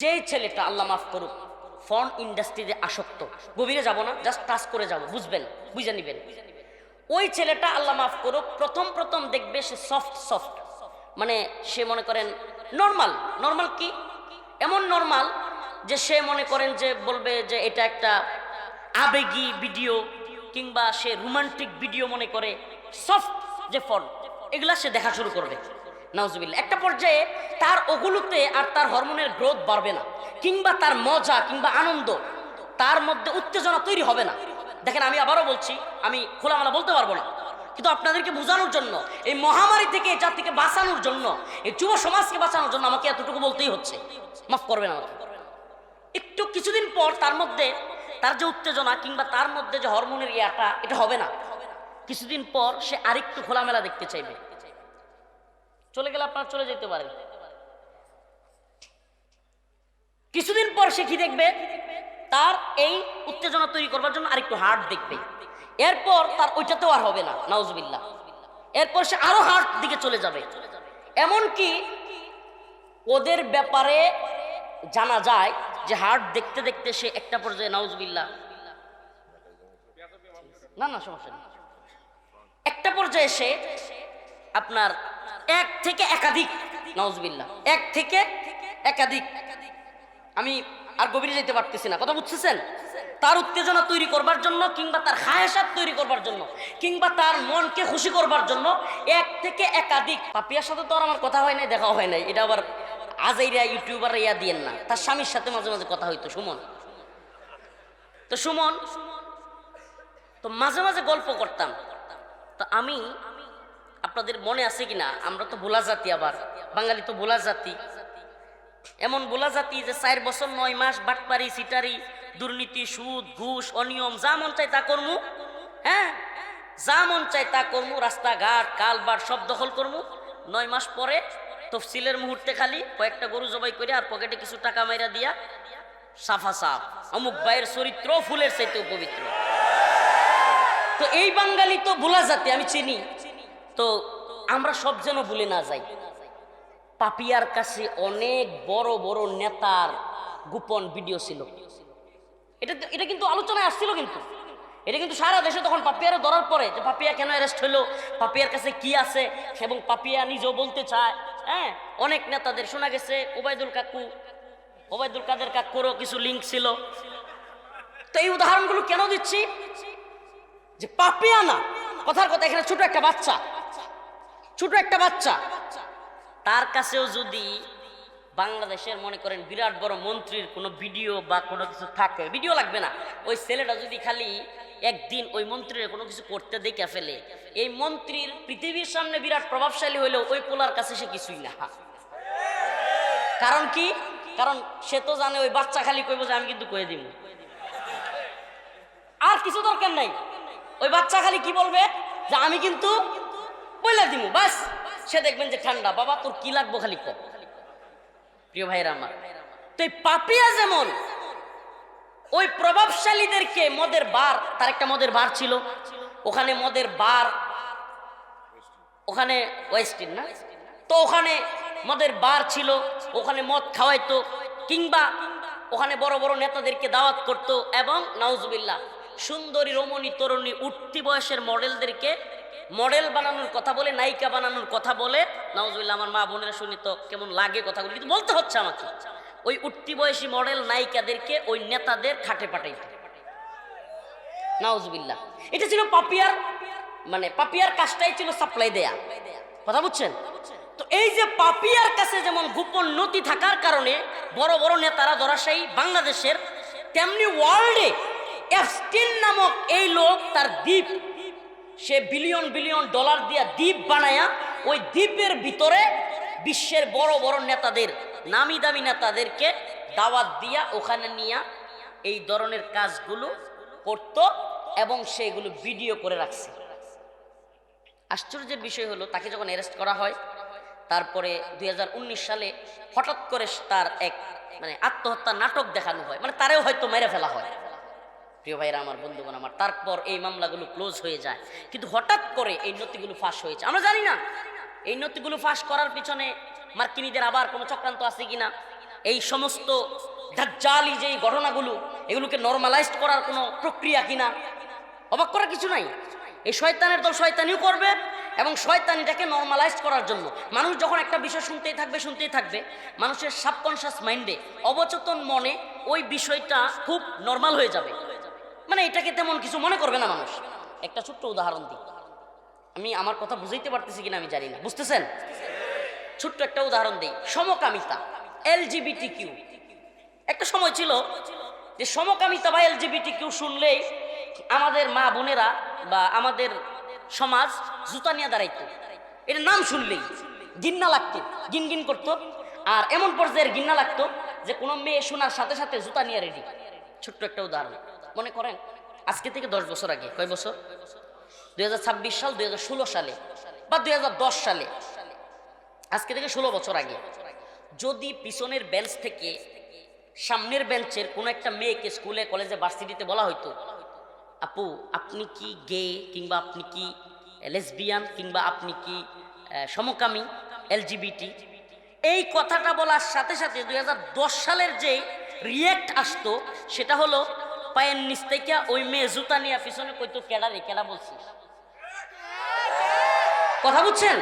যেই ছেলেটা আল্লাহ মাফ করুক ফর্ন ইন্ডাস্ট্রিতে আসক্ত, গভীরে যাব না, জাস্ট টাচ করে যাব, বুঝবেন, বুঝে নিবেন। ওই ছেলেটা আল্লাহ মাফ করুক প্রথম প্রথম দেখবে সে সফট সফট, মানে সে মনে করেন নর্মাল। নর্মাল কি? এমন নর্মাল যে সে মনে করেন যে বলবে যে এটা একটা আবেগী ভিডিও কিংবা সে রোমান্টিক ভিডিও মনে করে, সফট যে ফর্ন এগুলা সে দেখা শুরু করবে। নাউজুবিল্লাহ। একটা পর্যায়ে তার ওগুলোতে আর তার হরমোনের গ্রোথ বাড়বে না, কিংবা তার মজা কিংবা আনন্দ, তার মধ্যে উত্তেজনা তৈরি হবে না। দেখেন, আমি আবারও বলছি, আমি খোলামেলা বলতে পারবো না, কিন্তু আপনাদেরকে বোঝানোর জন্য, এই মহামারী থেকে এই জাতিকে বাঁচানোর জন্য, এই যুব সমাজকে বাঁচানোর জন্য আমাকে এতটুকু বলতেই হচ্ছে। মাফ করবেন আমাকে। একটু কিছুদিন পর তার মধ্যে তার যে উত্তেজনা কিংবা তার মধ্যে যে হরমোনের ইয়াটা, এটা হবে না। কিছুদিন পর সে আরেকটু খোলামেলা দেখতে চাইবে। চলে গেলে আপনারা চলে যেতে পারেন। কিছুদিন পর সে কি দেখবে? তার এই উত্তেজনা তৈরি করবার জন্য আরেকটু হার্ড দেখবে। এরপর তার ওইটাতেও আর হবে না, নাউজুবিল্লাহ। এরপর সে আরো হার্ড দিকে চলে যাবে। এমনকি ওদের ব্যাপারে জানা যায় যে হার্ড দেখতে দেখতে সে একটা পর্যায়ে, নাউজুবিল্লাহ, না না সমস্যা নেই, একটা পর্যায়ে সে আপনার এক থেকে একাধিক, নাউজুবিল্লাহ, এক থেকে একাধিক, আমি আর গভীরে যেতে পারতেছি না, কথা বুঝতেছেন? তার উত্তেজনা তৈরি করবার জন্য কিংবা তার খায়েশাত তৈরি করবার জন্য কিংবা তার মনকে খুশি করবার জন্য এক থেকে একাধিক। পাপিয়ার সাথে তো আর আমার কথা হয় নাই, দেখা হয় নাই, এটা আবার আজাইরা ইউটিউবার ইয়া দিয়েন না। তার স্বামীর সাথে মাঝে মাঝে কথা হইতো, সুমন। তো সুমন তো মাঝে মাঝে গল্প করতাম। তো আমি, আপনাদের মনে আছে কিনা, আমরা তো ভোলা জাতি, আবার বাঙালি তো ভোলা জাতি, এমন ভোলা জাতি যে 4 বছর 9 মাস বাটপারি সিটারি দুর্নীতি সুদ ঘুষ অনিয়ম যা মন চাই তা করমু। হ্যাঁ, যা মন চাই তা করমু, রাস্তাঘাট কালবার সব দখল করমু। 9 মাস পরে তফসিলের মুহূর্তে খালি কয়েকটা গরু জবাই করে আর পকেটে কিছু টাকা মাইরা দিয়া সাফা সাফ, অমুক ভাইয়ের চরিত্র ফুলের চাইতেও পবিত্র। তো এই বাঙালি তো ভোলা জাতি, আমি চিনি। তো আমরা সব যেন ভুলে না যাই। পাপিয়ার কাছে অনেক বড় বড় নেতার গোপন ভিডিও ছিল। এটা কিন্তু আলোচনায় আসছিল, কিন্তু এটা কিন্তু সারা দেশে তখন পাপিয়ারে ধরার পরে যে পাপিয়া কেন অ্যারেস্ট হলো, পাপিয়ার কাছে কি আছে, এবং পাপিয়া নিজেও বলতে চায়। হ্যাঁ, অনেক নেতাদের শোনা গেছে, ওবায়দুল কাদের কাকুরও কিছু লিঙ্ক ছিল। তো এই উদাহরণগুলো কেন দিচ্ছি? যে পাপিয়া না, কথার কথা, এখানে ছোট একটা বাচ্চা, তার কাছেও যদি বাংলাদেশের মনে করেন বিরাট বড় মন্ত্রীর কোনো ভিডিও বা কোনো কিছু থাকে, ভিডিও লাগবে না, ওই ছেলেটা যদি খালি একদিন ওই মন্ত্রীর কোনো কিছু করতে দেখে ফেলে, এই মন্ত্রীর পৃথিবীর সামনে বিরাট প্রভাবশালী হইলেও ওই পোলার কাছে সে কিছুই না। কারণ কি? কারণ সে তো জানে ওই বাচ্চা খালি কইব যে আমি কিন্তু কয়ে দিব, আর কিছু দরকার নাই। ওই বাচ্চা খালি কি বলবে যে আমি কিন্তু বইলা দিব, বাস। সে দেখবেন যে ঠান্ডা, বাবা তোর কি লাগবো খালি কর। প্রিয় ভাইরা আমার, তো এই পাপিয়া যেমন ওই প্রভাবশালীদেরকে মদের বার, তার একটা মদের বার ছিল, ওখানে মদের বার, ওখানে ওয়েস্টিন না, তো ওখানে মদের বার ছিল, ওখানে মদ খাওয়াইতো, কিংবা ওখানে বড় বড় নেতাদেরকে দাওয়াত করতো, এবং নাউজুবিল্লাহ সুন্দরী রমণী তরুণী উঠতি বয়সের মডেলদেরকে মডেল বানানোর কথা বলে, নায়িকা বানানোর কথা বলে। নাউজুবিল্লাহ, আমার মা বোনেরা শুনি তো কেমন লাগে কথাগুলি, কিন্তু বলতে হচ্ছে আমাকে। ওই উঠতি বয়সী মডেল নায়িকাদেরকে ওই নেতাদের খাটে পাঠাইতে, নাউজুবিল্লাহ। এটা ছিল পাপিয়ার, মানে পাপিয়ার কাজটাই ছিল সাপ্লাই দেয়া, কথা বুঝছেন? তো এই যে পাপিয়ার কাছে যেমন গোপন নথি থাকার কারণে বড় বড় নেতারা ধরাশায়ী বাংলাদেশের, তেমনি ওয়ার্ল্ডে এফস্টিন নামক এই লোক তার দ্বীপ, সে বিলিয়ন বিলিয়ন ডলার দিয়া দ্বীপ বানায়া ওই দ্বীপের ভিতরে বিশ্বের বড় বড় নেতাদের, নামি দামি নেতাদেরকে দাওয়াত দিয়া ওখানে নিয়ে এই ধরনের কাজগুলো করত এবং সেগুলো ভিডিও করে রাখছে। আশ্চর্যের বিষয় হলো, তাকে যখন অ্যারেস্ট করা হয়, তারপরে 2019 সালে হঠাৎ করে তার এক মানে আত্মহত্যা নাটক দেখানো হয়, মানে তারেও হয়তো মেরে ফেলা হয়। প্রিয় ভাইরা আমার, বন্ধুগণ আমার, তারপর এই মামলাগুলো ক্লোজ হয়ে যায়। কিন্তু হঠাৎ করে এই নথিগুলো ফাঁস হয়েছে, আমরা জানি না এই নথিগুলো ফাঁস করার পিছনে মার্কিনীদের আবার কোনো চক্রান্ত আছে কিনা, এই সমস্ত দাজ্জালি যেই ঘটনাগুলো, এগুলোকে নরমালাইজড করার কোনো প্রক্রিয়া কিনা? অবাক করার কিছু নাই। এই শয়তানের দল শয়তানিও করবে, এবং শয়তানিটাকে নরমালাইজড করার জন্য মানুষ যখন একটা বিষয় শুনতেই থাকবে, মানুষের সাবকনশিয়াস মাইন্ডে, অবচেতন মনে ওই বিষয়টা খুব নর্মাল হয়ে যাবে, মানে এটাকে তেমন কিছু মনে করবে না মানুষ। একটা ছোট্ট উদাহরণ দিই, আমি আমার কথা বুঝাইতে পারতেছি কিনা আমি জানি না, বুঝতেছেন? ছোট্ট একটা উদাহরণ দিই, সমকামিতা, LGBT কিউ। একটা সময় ছিল যে সমকামিতা বা LGBT কিউ শুনলেই আমাদের মা বোনেরা বা আমাদের সমাজ জুতা নিয়ে দাঁড়াইতো। এটার নাম শুনলেই গিন্না লাগতো, গিন করতো। আর এমন পর্যায়ের গিন্না লাগতো যে কোনো মেয়ে শোনার সাথে সাথে জুতা নিয়ে রেডি। ছোট্ট একটা উদাহরণ মনে করেন, আজকে থেকে 10 বছর আগে, কয় বছর, 2026 সাল, 2016 সালে বা 2010 সালে, আজকে থেকে 16 বছর আগে, যদি পিছনের বেঞ্চ থেকে সামনের বেঞ্চের কোনো একটা মেয়েকে স্কুলে কলেজে ভার্সিটিতে বলা হইতো, আপু আপনি কি গে, কিংবা আপনি কি লেসবিয়ান, কিংবা আপনি কি সমকামী, LGBT, এই কথাটা বলার সাথে সাথে 2010 সালের যে রিয়েক্ট আসতো সেটা হলো পায়ের নিচ থেকে ওই মেয়ে জুতা নিয়ে পিছনে কইতো, কেডা রে, কেডা বলছিস? কথা বুঝছেন?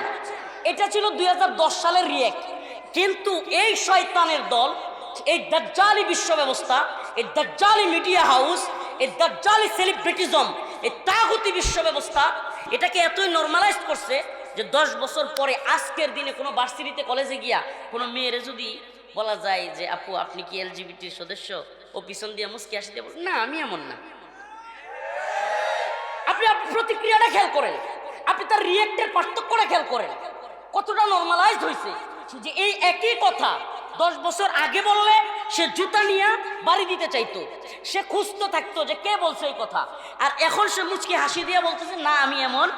এটা ছিল 2010 সালের রিয়েক্ট। কিন্তু এই শয়তানের দল, এই দাজ্জালি বিশ্ব ব্যবস্থা, এই দাজ্জালি মিডিয়া হাউস, এই দাজ্জালি সেলিব্রিটিজম, এই তাগুতি বিশ্ব ব্যবস্থা এটাকে এতই নরমালাইজ করছে যে 10 বছর পরে আজকের দিনে কোনো ভার্সিটিতে কলেজে গিয়া কোনো মেয়েরে যদি বলা যায় যে আপু আপনি কি LGBTর সদস্য, ও পিছন দিয়ে মুস্কি হাসি দিয়ে বলে, না আমি এমন না। আপনি প্রতিক্রিয়াটা খেয়াল করেন, আপনি তার রিয়েক্টের পার্থক্যটা খেয়াল করেন, কতটা নরমালাইজড হয়েছে যে এই একই কথা 10 বছর আগে বললে সে জুতা নিয়ে বাড়ি দিতে চাইতো, সে খুঁজতে থাকতো যে কে বলছে এই কথা, আর এখন সে মুচকি হাসি দিয়ে বলতেছে না আমি এমন।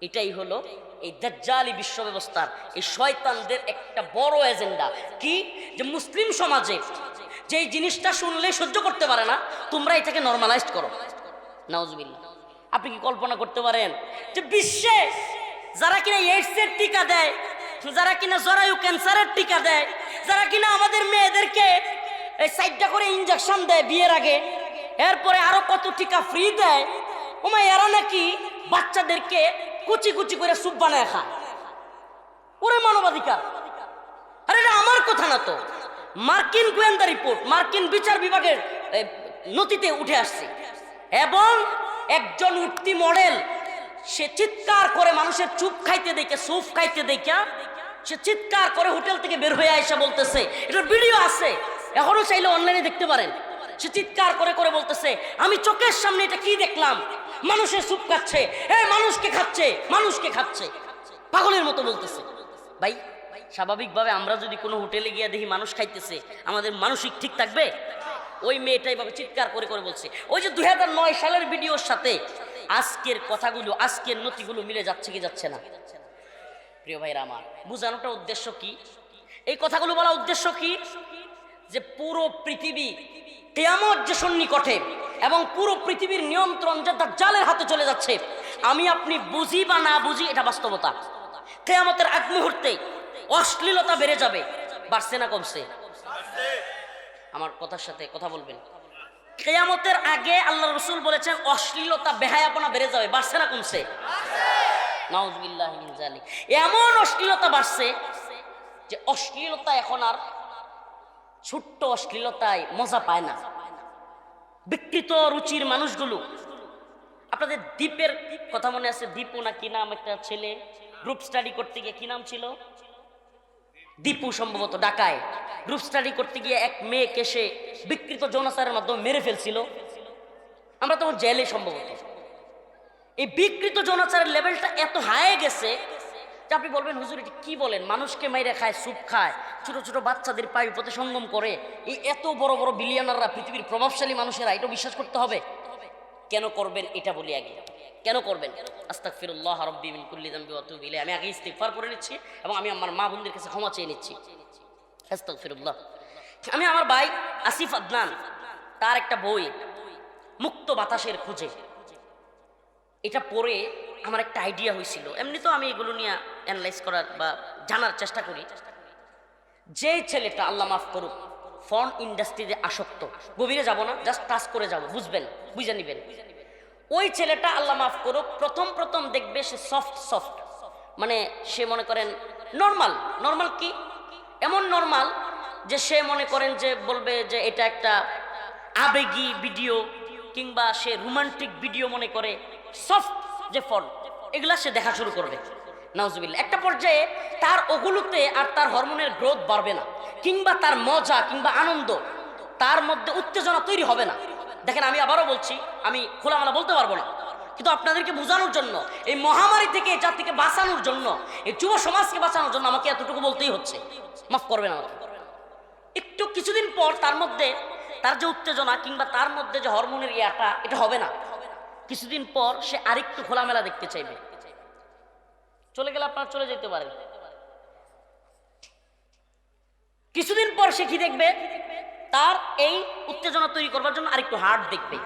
এটাই হলো এই দাজ্জালি বিশ্ব ব্যবস্থার, এই শয়তানদের একটা বড় এজেন্ডা কি, যে মুসলিম সমাজে যে জিনিসটা শুনলে সহ্য করতে পারে না, তোমরা এটাকে নরমালাইজড করো। নাউজুবিল্লাহ। আপনি কি কল্পনা করতে পারেন যে বিশ্বে যারা কিনা এইডসের টিকা দেয়, যারা কিনা জরায়ু ক্যান্সারের টিকা দেয়, যারা কিনা আমাদের মেয়েদেরকে এই 4টা করে ইনজেকশন দেয় বিয়ের আগে, এরপরে আরো কত টিকা ফ্রি দেয়, ওমা এরা নাকি বাচ্চাদেরকে কুচি কুচি করে স্যুপ বানায় খায়। ওরে মানবাধিকার! আরে এটা আমার কথা না তো, মার্কিন গোয়েন্দা রিপোর্ট, মার্কিন বিচার বিভাগের নথিতে উঠে আসছে। এবং একজন উঠতি মডেল, সে চিৎকার করে মানুষের চুপ খাইতে দেখে, স্যুপ খাইতে দেখে সে চিৎকার করে হোটেল থেকে বের হয়ে আইসা বলতেছে, এটার ভিডিও আছে, এখনো চাইলে অনলাইনে দেখতে পারেন। সে চিৎকার করে করে বলতেছে, আমি চোখের সামনে এটা কি দেখলাম, মানুষের স্যুপ খাচ্ছে, মানুষকে খাচ্ছে, মানুষকে খাচ্ছে, পাগলের মতো বলতেছে। ভাই স্বাভাবিকভাবে আমরা যদি কোনো হোটেলে গিয়ে দেখি মানুষ খাইতেছে, আমাদের মানসিক ঠিক থাকবে? ওই মেয়েটাই ভাবে চিৎকার করে করে বলছে। ওই যে 2009 সালের ভিডিওর সাথে আজকের কথাগুলো, আজকের নথিগুলো মিলে যাচ্ছে কি যাচ্ছে না? প্রিয় ভাইরা আমার, বুঝানোটা উদ্দেশ্য কি, এই কথাগুলো বলা উদ্দেশ্য কি, যে পুরো পৃথিবী কিয়ামত যে সন্নিকটে এবং পুরো পৃথিবীর নিয়ন্ত্রণ যে দাজ্জালের হাতে চলে যাচ্ছে, আমি আপনি বুঝি বা না বুঝি এটা বাস্তবতা। কিয়ামতের আগ মুহূর্তে অশ্লীলতা বেড়ে যাবে, বাড়ছে না কমছে? আমার কথার সাথে কথা বলবেন। কিয়ামতের আগে আল্লাহ রাসূল বলেছেন অশ্লীলতা, বেহায়াপনা বেড়ে যাবে, বাড়ছে না কমছে? নাউযুবিল্লাহি মিন যালিক। এমন অশ্লীলতা বাড়ছে যে অশ্লীলতা এখন আর ছোট্ট অশ্লীলতায় মজা পায় না। বিকৃত রুচির মানুষগুলো, আপনাদের দ্বীপের কথা মনে আছে? দীপু না কি নাম, একটা ছেলে গ্রুপ স্টাডি করতে গিয়ে, কি নাম ছিল, দীপু সম্ভবত, ঢাকায় গ্রুপ স্টাডি করতে গিয়ে এক মেয়েকে সে বিকৃত যৌনাচারের মাধ্যমে মেরে ফেলছিল। আমরা তখন জেলে সম্ভবত। এই বিকৃত যৌনাচারের লেভেলটা এত হাই গেছে যে আপনি বলবেন হুজুর এটা কি বলেন, মানুষকে মাইরে খায়, স্যুপ খায়, ছোট ছোট বাচ্চাদের পায়ে পথে সঙ্গম করে, এই এত বড় বড় বিলিয়নাররা, পৃথিবীর প্রভাবশালী মানুষেরা, এটা বিশ্বাস করতে হবে? কেন করবেন এটা বলি আগে, কেন করবেন? আস্তাগফিরুল্লাহ রাব্বি মিন কুল্লি যামবি ওয়া আতুবু ইলাইহি। আমি আগে ইস্তিগফার করে নিচ্ছি এবং আমি আমার মা বোনদের কাছে ক্ষমা চেয়ে নিচ্ছি। আস্তাগফিরুল্লাহ। আমি আমার ভাই আসিফ আদনান, তার একটা বই মুক্ত বাতাসের খোঁজে, এটা পড়ে আমার একটা আইডিয়া হয়েছিল। এমনি তো আমি এগুলো নিয়ে অ্যানালাইজ করার বা জানার চেষ্টা করি যেই ছেলেটা আল্লাহ মাফ করুক ফর্ন ইন্ডাস্ট্রিতে আসক্ত, গভীরে যাব না, জাস্ট টাচ করে যাব, বুঝবেন, বুঝে নিবেন। ওই ছেলেটা আল্লাহ মাফ করুক প্রথম প্রথম দেখবে সে সফট সফট, মানে সে মনে করেন নর্মাল। নর্মাল কি? এমন নর্মাল যে সে মনে করেন যে বলবে যে এটা একটা আবেগী ভিডিও কিংবা সে রোমান্টিক ভিডিও মনে করে, সফট যে ফর্ম এগুলা সে দেখা শুরু করবে। নাউজুবিল্লাহ। একটা পর্যায়ে তার ওগুলোতে আর তার হরমোনের গ্রোথ বাড়বে না, কিংবা তার মজা কিংবা আনন্দ, তার মধ্যে উত্তেজনা তৈরি হবে না। দেখেন, আমি আবারও বলছি, আমি খোলামেলা বলতে পারবো না, কিন্তু আপনাদেরকে বোঝানোর জন্য, এই মহামারী থেকে এই জাতিকে বাঁচানোর জন্য, এই যুব সমাজকে বাঁচানোর জন্য আমাকে এতটুকু বলতেই হচ্ছে। মাফ করবেন আমাকে। একটু কিছুদিন পর তার মধ্যে তার যে উত্তেজনা কিংবা তার মধ্যে যে হরমোনের ইয়াটা, এটা হবে না। কিছুদিন পর সে আরেকটু খোলামেলা দেখতে চাইবে। চলে গেলে আপনারা চলে যেতে পারেন। কিছুদিন পর সে কি দেখবে? তার এই উত্তেজনা তৈরি করবার জন্য আরেকটু হার্ট দেখবে।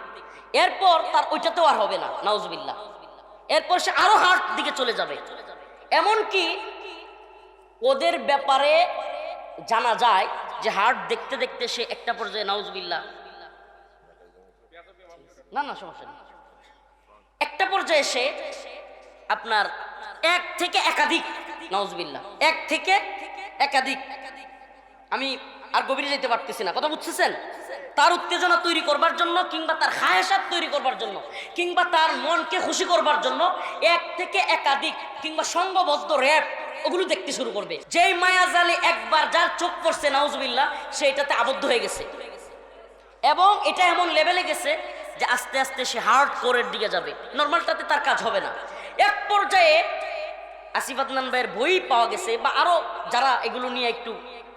এরপর তার ওইটাতেও আর হবে না, নাউজুবিল্লাহ। এরপর সে আরো হার্ট দিকে চলে যাবে। এমনকি ওদের ব্যাপারে জানা যায় যে হার্ট দেখতে দেখতে সে একটা পর্যায়ে, নাউজুবিল্লাহ, না না সমস্যা নেই, একটা পর্যায়ে সে আপনার এক থেকে একাধিক, নাউজুবিল্লাহ, এক থেকে একাধিক, আমি আর গভীরে যেতে পারতেছি না, কথা বুঝতেছেন? তার উত্তেজনা তৈরি করবার জন্য কিংবা তার খায়েশাত তৈরি করবার জন্য কিংবা তার মনকে খুশি করবার জন্য এক থেকে একাধিক কিংবা সংঘবদ্ধ র‍্যাপ ওগুলো দেখতে শুরু করবে। যেই মায়াজালে একবার যার চোখ পড়ছে, নাউজুবিল্লাহ, সে এটাতে আবদ্ধ হয়ে গেছে। এবং এটা এমন লেভেলে গেছে যে আস্তে আস্তে সে হার্ড কোরের দিকে যাবে, নর্মালটাতে তার কাজ হবে না। এক পর্যায়ে আসিফ আদনান ভাইয়ের বই পাওয়া গেছে, বা আরো যারা এগুলো নিয়ে একটু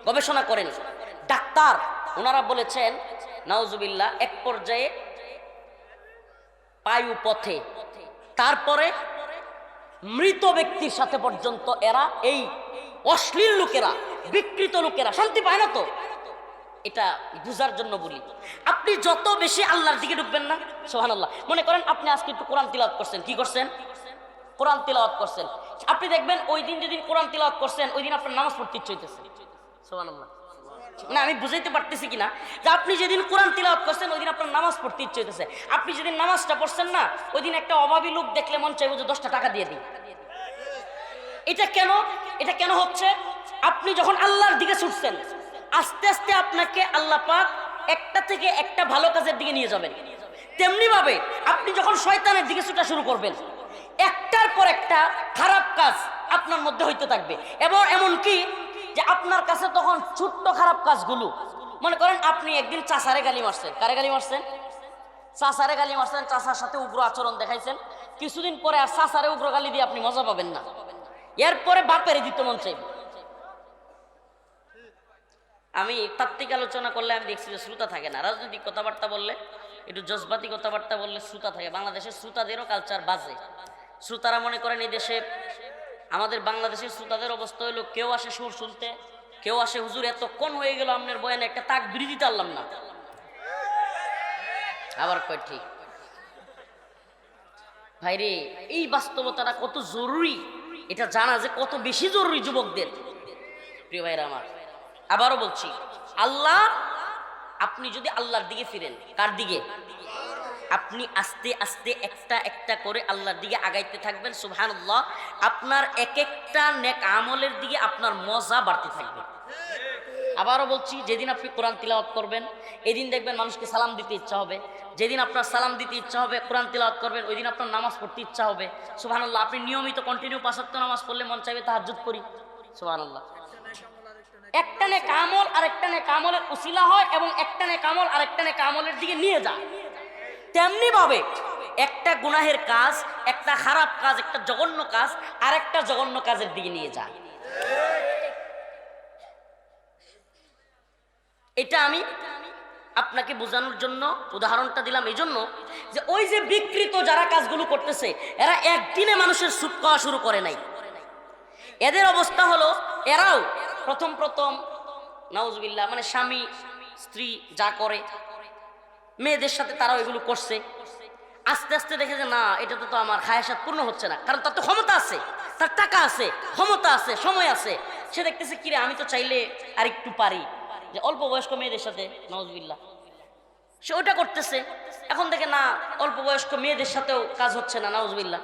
গবেষণা করেন, ডাক্তার, ওনারা বলেছেন, নাউজুবিল্লাহ, এক পর্যায়ে পায়ু পথে, তারপরে মৃত ব্যক্তির সাথে পর্যন্ত এরা, এই অশ্লীল লোকেরা, বিকৃত লোকেরা শান্তি পায় না। তো এটা বুঝার জন্য বলি, আপনি যত বেশি আল্লাহর দিকে ঢুকবেন না, সুবহানাল্লাহ, মনে করেন আপনি আজকে একটু কোরআন তিলাওয়াত করছেন, কি করছেন? কোরআন তিলাওয়াত করছেন। আপনি দেখবেন ওই দিন যেদিন কোরআন তিলাওয়াত করছেন ওই দিন আপনার নামাজ পড়তে ইচ্ছে হইতেছে। সুবহানাল্লাহ। না, আমি বুঝাইতে পারতেছি কিনা, যে আপনি যেদিন কোরআন তিলাওয়াত করছেন ওই দিন আপনার নামাজ পড়তে ইচ্ছে হইতেছে। আপনি যেদিন নামাজটা পড়ছেন না, ওই দিন একটা অভাবী লোক দেখলে মন চাইবে যে 10টা টাকা দিয়ে দিই। এটা কেন? এটা কেন হচ্ছে? আপনি যখন আল্লাহর দিকে ছুটছেন, আস্তে আস্তে আপনাকে আল্লাহ পাক একটা থেকে একটা ভালো কাজের দিকে নিয়ে যাবেন। তেমনি ভাবে আপনি যখন শয়তানের দিকে ছুটা শুরু করবেন, একটার পর একটা খারাপ কাজ আপনার মধ্যে হইতে থাকবে। এবং এমন কি যে আপনার কাছে তখন ছোট্ট খারাপ কাজগুলো, মনে করেন আপনি একদিন চাচারে গালি মারছেন, কারে গালি মারছেন? চাচারে গালি মারছেন, চাচার সাথে উগ্র আচরণ দেখাইছেন। কিছুদিন পরে আর চাচারে উগ্র গালি দিয়ে আপনি মজা পাবেন না, এরপরে বাপেরে দিতে মন চাইবে। আমি তাত্ত্বিক আলোচনা করলে আমি দেখছি যে শ্রোতা থাকে না, রাজনৈতিক কথাবার্তা বললে, একটু জজবাতি কথাবার্তা বললে শ্রোতা থাকে। বাংলাদেশের শ্রোতাদেরও কালচার বাজে। শ্রোতারা মনে করেন এই দেশে, আমাদের বাংলাদেশের শ্রোতাদের অবস্থা হলো, কেউ আসে সুর শুনতে, কেউ আসে হুজুর এতক্ষণ হয়ে গেল আপনার বয়ানে একটা তাক বিড়ি দিতে পারলাম না, আবার কয় ঠিক। ভাইরে, এই বাস্তবতাটা কত জরুরি এটা জানা যে কত বেশি জরুরি যুবকদের। প্রিয় ভাইরা আমার, আবারও বলছি, আল্লাহ, আপনি যদি আল্লাহর দিকে ফিরেন, কার দিকে? আপনি আস্তে আস্তে একটা একটা করে আল্লাহর দিকে আগাইতে থাকবেন, সুবহানাল্লাহ, আপনার এক একটা নেক আমলের দিকে আপনার মজা বাড়তে থাকবে। আবারও বলছি, যেদিন আপনি কোরআন তিলাওয়াত করবেন, এদিন দেখবেন মানুষকে সালাম দিতে ইচ্ছা হবে। যেদিন আপনার সালাম দিতে ইচ্ছা হবে, কোরআন তিলাওয়াত করবেন, ওই দিন আপনার নামাজ পড়তে ইচ্ছা হবে। সুবহানাল্লাহ, আপনি নিয়মিত কন্টিনিউ 5 ওয়াক্ত নামাজ পড়লে মন চাইবে তাহাজ্জুদ করি। সুবহানাল্লাহ। একটা নেক আমল আর একটা নেক আমলের উসিলা হয়, এবং একটা নেক আমল আর একটা নেক আমলের দিকে নিয়ে যায়। তেমনি ভাবে একটা গুনাহের কাজ, একটা খারাপ কাজ, একটা জঘন্য কাজ আর একটা জঘন্য কাজের দিকে নিয়ে যায়। এটা আমি আপনাকে বোঝানোর জন্য উদাহরণটা দিলাম, এই জন্য যে ওই যে বিকৃত যারা কাজগুলো করতেছে, এরা একদিনে মানুষের সুদ খাওয়া শুরু করে নাই। এদের অবস্থা হলো, এরাও প্রথম প্রথম, নাউজুবিল্লাহ, মানে স্বামী স্ত্রী যা করে মেয়েদের সাথে তারাও এগুলো করছে। আস্তে আস্তে দেখে যে না, এটা তো আমার খায়াসাত পূর্ণ হচ্ছে না, কারণ তার তো ক্ষমতা আছে, তার টাকা আছে, ক্ষমতা আছে, সময় আছে। সে দেখতেছে কিরে আমি তো চাইলে আর একটু পারি, যে অল্প বয়স্ক মেয়েদের সাথে, নাউজুবিল্লাহ, সে ওটা করতেছে। এখন দেখে না অল্প বয়স্ক মেয়েদের সাথেও কাজ হচ্ছে না, নাউজুবিল্লাহ,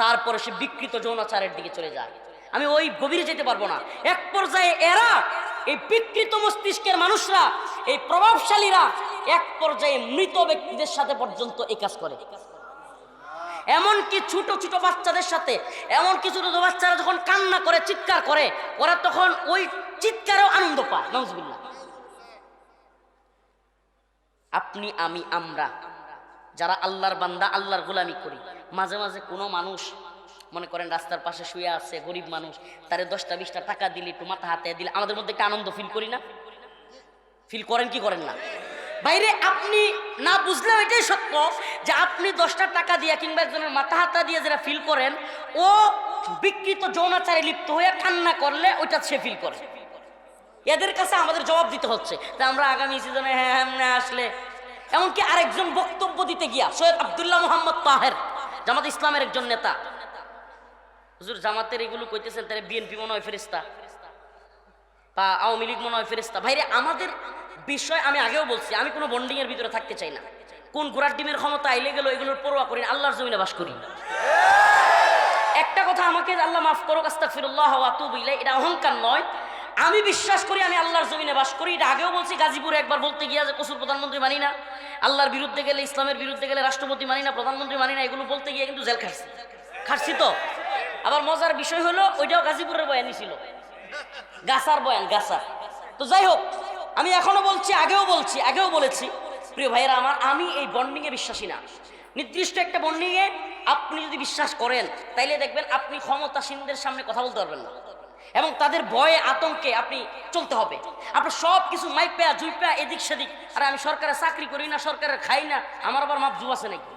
তারপরে সে বিকৃত যৌনাচারের দিকে চলে যায়। আমি ওই গভীরে যেতে পারবো না। এক পর্যায়ে এরা, এই বিকৃত মস্তিষ্কের মানুষরা, এই প্রভাবশালীরা এক পর্যায়ে মৃত ব্যক্তিদের সাথে পর্যন্ত এই কাজ করে। এমনকি ছোট ছোট বাচ্চাদের সাথে, এমনকি ছোট ছোট বাচ্চারা যখন কান্না করে, চিৎকার করে, ওরা তখন ওই চিৎকারেও আনন্দ পায়, নাউজুবিল্লাহ। আপনি, আমি, আমরা যারা আল্লাহর বান্দা, আল্লাহর গোলামি করি, মাঝে মাঝে কোনো মানুষ মনে করেন রাস্তার পাশে শুয়ে আছে, গরিব মানুষ, তারে 10টা-20টা টাকা দিলে, একটু মাথা হাতে দিলে আমাদের মধ্যে একটা আনন্দ ফিল করি না? ফিল করেন কি করেন না? বাইরে আপনি না বুঝলেও এটাই সত্য যে আপনি 10টা টাকা দিয়ে কিংবা একজনের মাথা হাতা দিয়ে যেটা ফিল করেন, ও বিকৃত যৌনাচারে লিপ্ত হয়ে কান্না করলে ওইটা সে ফিল করে। এদের কাছে আমাদের জবাব দিতে হচ্ছে যে আমরা আগামী সিজনে হ্যাঁ আসলে। এমনকি আরেকজন বক্তব্য দিতে গিয়া, সৈয়দ আব্দুল্লাহ মোহাম্মদ তাহের, জামাত ইসলামের একজন নেতা, হুজুর জামাতের এগুলো কইতেছেন, তাহলে বিএনপি মনে হয় ফেরেশতা বা আওয়ামী লীগ মনে হয় ফেরেশতা। ভাইরে, আমাদের বিষয় আমি আগেও বলছি, আমি কোনো বন্ডিং এর ভিতরে থাকতে চাই না। কোন ঘোড়ার ডিমের ক্ষমতা আইলে গেল এগুলোর পরোয়া করি না, আল্লাহর জমিনে বাস করি। একটা কথা আমাকে আল্লাহ মাফ করুক, আস্তাগফিরুল্লাহ ওয়া আতুবু ইলাইহি, এটা অহংকার নয়। আমি বিশ্বাস করি আমি আল্লাহর জমিনে বাস করি। এটা আগেও বলছি, গাজীপুরে একবার বলতে গিয়া যে কসুর প্রধানমন্ত্রী মানি না, আল্লাহর বিরুদ্ধে গেলে, ইসলামের বিরুদ্ধে গেলে রাষ্ট্রপতি মানি না, প্রধানমন্ত্রী মানি না, এগুলো বলতে গিয়ে কিন্তু জেল খাটছি তো। আবার মজার বিষয় হলো ওইটাও গাজীপুরের বয়ানই ছিল, গাছার বয়ান, গাছা। তো যাই হোক, আমি এখনো বলছি, আগেও বলেছি, প্রিয় ভাইয়েরা আমার, আমি এই বন্ডিং এ বিশ্বাসী না। নির্দিষ্ট একটা বন্ডিং এ আপনি যদি বিশ্বাস করেন, তাইলে দেখবেন আপনি ক্ষমতাসীনদের সামনে কথা বলতে পারবেন না, এবং তাদের ভয়ে আতঙ্কে আপনি চলতে হবে। আপনার সব কিছু মাইক পেয়া, জুই পেয়া, এদিক সেদিক। আর আমি সরকারের চাকরি করি না, সরকারের খাই না, আমার আবার মাপজুব আছে নাকি?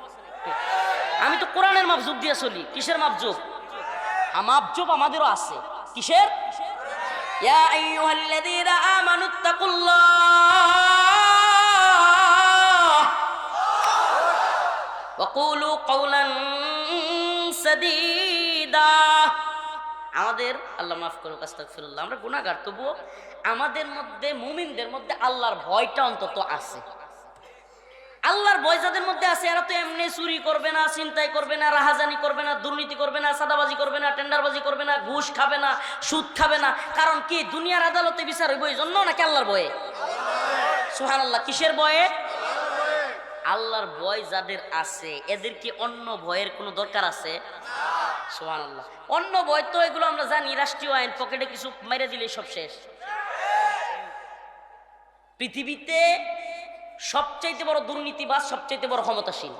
আমি তো কোরআনের মাপজুব দিয়ে চলি। কিসের মাপজুব? মাপজুব আমাদেরও আছে। কিসের? ইয়া আইয়ুহাল্লাযীনা আমানুত্তাকুল্লাহ ওয়া কুলু কাওলান সাদীদা। আমাদের, আল্লাহ মাফ করুক, আস্তাগফিরুল্লাহ, আমরা গুনাহগার, তবুও আমাদের মধ্যে, মুমিনদের মধ্যে আল্লাহর ভয়টা অন্তত আছে। আল্লাহর ভয় যাদের মধ্যে আছে, এরা তো এমনি চুরি করবে না, চিন্তাই করবে না, রাহাজানি করবে না, দুর্নীতি করবে না, সাদাবাজি করবে না, টেন্ডারবাজি করবে না, ঘুষ খাবে না, সুদ খাবে না। কারণ কি? দুনিয়ার আদালতে বিচার হইব এই জন্য, নাকি আল্লাহর ভয়ে? সুবহানাল্লাহ। কিসের ভয়ে? আল্লাহর ভয় যাদের আছে, এদের কি অন্য ভয়ের কোনো দরকার আছে? সুবহানাল্লাহ। অন্য ভয় তো এগুলো আমরা জানি, রাষ্ট্রীয় আইন, পকেটে কিছু মেরে দিলে সব শেষ। পৃথিবীতে সবচাইতে বড় দুর্নীতিবাজ, সবচাইতে বড় ক্ষমতাসীন,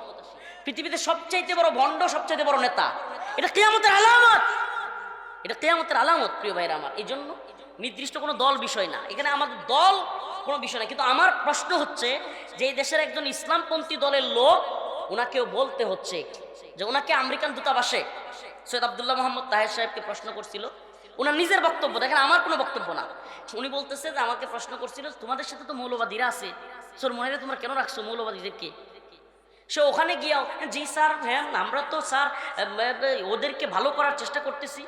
পৃথিবীতে সবচাইতে বড় ভণ্ড, সবচাইতে বড় নেতা, এটা কিয়ামতের আলামত। এটা কিয়ামতের আলামত, প্রিয় ভাইরা আমার। এই জন্য নির্দিষ্ট কোনো দল বিষয় না, এখানে আমাদের দল কোনো বিষয় না। কিন্তু আমার প্রশ্ন হচ্ছে যে এই দেশের একজন ইসলামপন্থী দলের লোক, ওনাকেও বলতে হচ্ছে যে ওনাকে আমেরিকান দূতাবাসে সৈয়দ আব্দুল্লাহ মোহাম্মদ তাহের সাহেবকে প্রশ্ন করছিল, ওনার নিজের বক্তব্য, দেখেন আমার কোনো বক্তব্য না। উনি বলতেছে যে আমাকে প্রশ্ন করছিল, তোমাদের সাথে তো মৌলবাদীরা আছে, তোর মনে হয় তোমরা কেন রাখছো মৌলবাদীদেরকে? সে ওখানে গিয়াও, জি স্যার, হ্যাঁ আমরা তো স্যার ওদেরকে ভালো করার চেষ্টা করতেছি।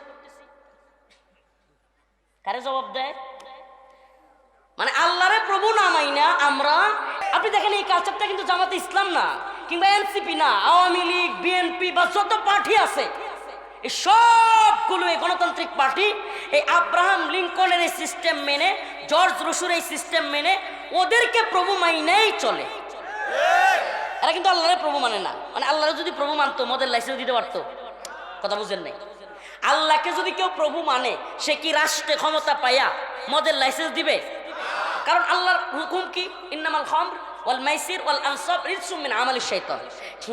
কারে জবাব দেয়? মানে আল্লাহরে প্রভু না মাইনা আমরা। আপনি দেখেন এই কালচারটা কিন্তু জামাতে ইসলাম না, কিংবা এনসিপি না, আওয়ামী লীগ, বিএনপি বা যত পার্টি আছে, এই সবগুলো এই গণতান্ত্রিক পার্টি এই আব্রাহাম লিঙ্কনের এই সিস্টেম মেনে, জর্জ রুশুর এই সিস্টেম মেনে ওদেরকে প্রভু মাইনেই চলে। এরা কিন্তু আল্লাহরে প্রভু মানে না। মানে আল্লাহরে যদি প্রভু মানতো, মদের লাইসেন্স দিতে পারতো। কথা বুঝেন নাই? আল্লাহকে যদি কেউ প্রভু মানে, সে কি রাষ্ট্রে ক্ষমতা পাইয়া মদের লাইসেন্স দিবে? কারণ আল্লাহর হুকুম কি? ইন্নামাল খামর ওয়াল মাইসির ওয়াল আনসাব রিজসুম মিন আমালিশ শাইতান।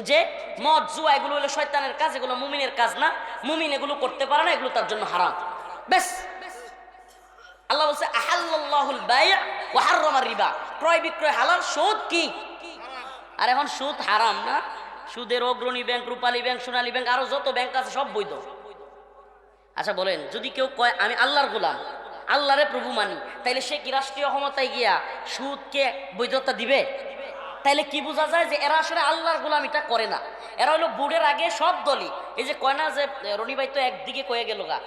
যে মদ, জুয়া এগুলো হলো শয়তানের কাজ, এগুলো মুমিনের কাজ না। মুমিন এগুলো করতে পারে না, এগুলো তার জন্য হারাম। বেশ, আল্লাহ বলছে আহাল্লাল্লাহুল বাই' ওয়া হাররামার রিবা, ক্রয় বিক্রয় হালাল, সুদ কি? আর এখন সুদ হারাম না? সুদের অগ্রণী ব্যাংক, রূপালী ব্যাংক, সোনালী ব্যাংক, আরো যত ব্যাংক আছে সব বৈধ। আচ্ছা বলেন, যদি কেউ কয় আমি আল্লাহর গোলাম, আল্লাহরে প্রভু মানি, তাইলে সে কি রাষ্ট্রীয় ক্ষমতায় গিয়া সুদকে বৈধতা দিবে? তাইলে কি বোঝা যায় যে এরা আসলে আল্লাহর গোলামিটা করে না। এরা হলো বুড়ের আগে সব দলই, এই যে কয় না যে রনি ভাই তো একদিকে কয়ে গেল গা,